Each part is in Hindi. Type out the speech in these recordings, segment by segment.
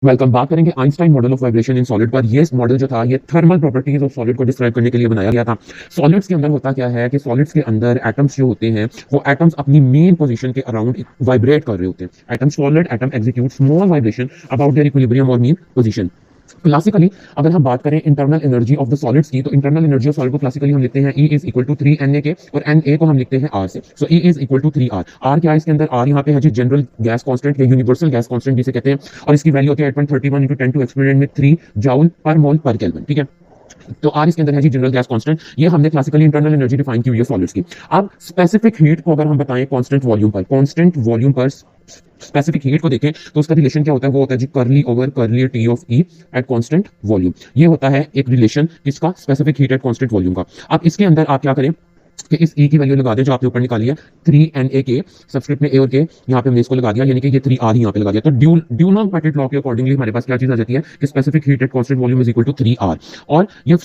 वेलकम। बात करेंगे Einstein model of vibration in solid पर। ये मॉडल जो था ये थर्मल प्रॉपर्टीज ऑफ सॉलिड को डिस्क्राइब करने के लिए बनाया गया था। सॉलिड्स के अंदर होता क्या है कि सॉलिड्स के अंदर एटम्स जो होते हैं वो एटम्स अपनी मेन पोजीशन के अराउंड वाइब्रेट कर रहे होते हैं। Atom solid atom execute small vibration about their equilibrium और मीन पोजीशन। क्लासिकली अगर हम बात करें internal energy of the solids की, तो इंटरनल एनर्जी ऑफ सॉलिड को क्लासिकली हम लिखते हैं E is equal to 3 Na के, और Na को हम लिखते हैं R से। So E is equal to 3R। R क्या है इसके अंदर? R यहाँ पे है जी जनरल गैस कांस्टेंट या यूनिवर्सल गैस कांस्टेंट जिसे कहते हैं, और इसकी वैल्यू होती है 8.31 इंटू 10 टू एक्सपोनेंट में 3 जूल पर मोल पर केल्विन। ठीक है, तो आर इसके अंदर है जी जनरल गैस कांस्टेंट। ये हमने क्लासिकली इंटरनल एनर्जी डिफाइन की हुई है सॉलिड्स की। अब स्पेसिफिक हीट को अगर हम बताएं कांस्टेंट वॉल्यूम पर स्पेसिफिक हीट को देखें तो उसका रिलेशन क्या होता है? वो होता है जी curly over curly T of E at constant volume. ये होता है एक रिलेशन किसका? Specific heat at constant volume का। अब इसके अंदर आप क्या करें कि इस E की वैल्यू लगा दें जो आपने ऊपर निकाली है 3Na के, सबस्क्रिप्ट में A और K, यहाँ पे हमने इसको लगा दिया, यानी कि ये 3R ही यहाँ पे लगा दिया। तो ड्यूनॉन-पेटिट लॉ के अकॉर्डिंगली हमारे पास क्या चीज आ जाती है कि specific heat at constant volume is equal to 3R। और ये उन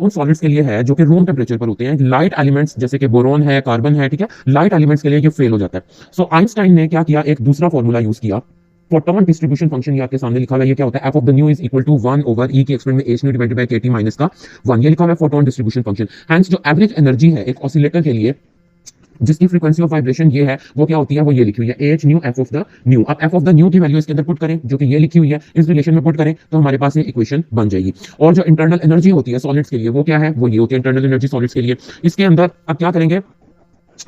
सॉलिड्स के लिए है जो कि रूम टेम्परेचर पर होते हैं। लाइट एलिमेंट्स जैसे कि बोरोन है, कार्बन है, ठीक है, लाइट एलिमेंट्स के लिए ये फेल हो जाता है। सो आइंस्टाइन ने क्या किया? एक दूसरा फॉर्मूला यूज किया। फोटोन डिस्ट्रीब्यूशन फंक्शन ये आपके सामने लिखा हुआ है। ये क्या होता है? F of the nu is equal to 1 over E के एक्सपोनेंट में H nu divided by KT minus का 1। ये लिखा हुआ है फोटोन डिस्ट्रीब्यूशन फंक्शन। हेंस जो एवरेज एनर्जी है एक ऑसिलेटर के लिए जिसकी फ्रीक्वेंसी ऑफ वाइब्रेशन ये है, वो क्या होती है? वो ये लिखी हुई है H new F of the new. अब एफ ऑफ द न्यू की वैल्यू इसके अंदर पुट करें जो कि ये लिखी हुई है, इस रिलेशन में पुट करें तो हमारे पास ये इक्वेशन बन जाएगी। और जो इंटरनल एनर्जी होती है सॉलिड्स के लिए वो क्या है? वो ये होती है इंटरनल एनर्जी सॉलिड्स के लिए। इसके अंदर अब क्या करेंगे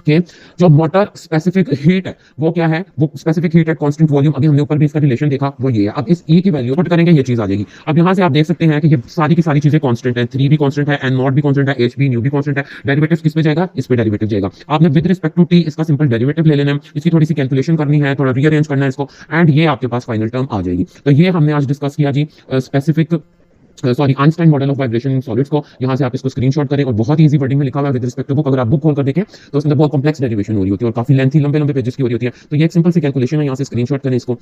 कि जो मोटर स्पेसिफिक हीट है वो क्या है? वो specific heat at constant volume. अभी हमने ऊपर भी इसका रिलेशन देखा, वो ये है। अब इस E की वैल्यू पुट करेंगे, ये चीज आ जाएगी। अब यहाँ से आप देख सकते हैं कि ये सारी की सारी चीजें कांस्टेंट है। 3 भी कांस्टेंट है, N0 भी कांस्टेंट है, H भी, न्यू भी कांस्टेंट है। डेरिवेटिव किस पे जाएगा? इस पे डेरिवेटिव जाएगा। आपने विद रिस्पेक्ट टू T इसका सिंपल डेरिवेटिव ले लेना है, इसकी थोड़ी सी कैलकुलेशन करनी है, थोड़ा रीअरेंज करना है इसको, एंड ये आपके पास फाइनल टर्म आ जाएगी। तो ये हमने आज डिस्कस किया जी specific Einstein model of vibration in solids को। यहाँ से आप इसको स्क्रीनशॉट करें, और बहुत ही इजी वर्डिंग में लिखा हुआ है विद रिस्पेक्ट टू बुक। अगर आप बुक खोल कर देखें तो उसके अंदर बहुत कॉम्प्लेक्स डेरिवेशन हो रही होती है और काफी लेंथी लंबे लंबे पेजेस की हो रही होती है। तो ये एक सिंपल सी कैलकुलेशन है, यहाँ से स्क्रीनशॉट करें इसको।